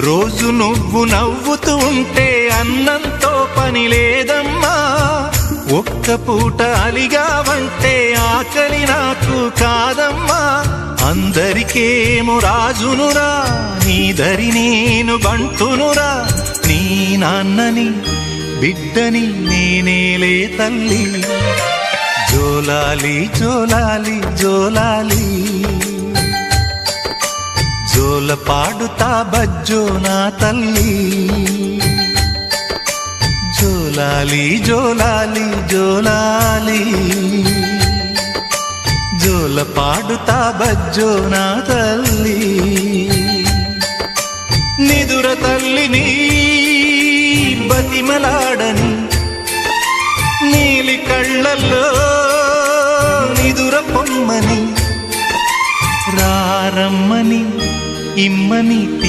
రోజు నువ్వు నవ్వుతూ ఉంటే అన్నంతో పని లేదమ్మా. ఒక్క పూట అలిగావంటే ఆకలి నాకు కాదమ్మా. అందరికేమో రాజునురా, నీ దరి నేను బంటునురా. నీ నాన్నని బిడ్డని నేనేలే తల్లి. జోలాలి జోలాలి జోలాలి, జోల పాడుతా బజ్జో నా తల్లి. జోలాలి జోలాలి జోలాలి, జోల పాడుతా బజ్జో నా తల్లి. నిదుర తల్లిని బతిమలాడని, నీలి కళ్ళల్లో నిదుర పొమ్మని, రారమ్మని ఇమ్మని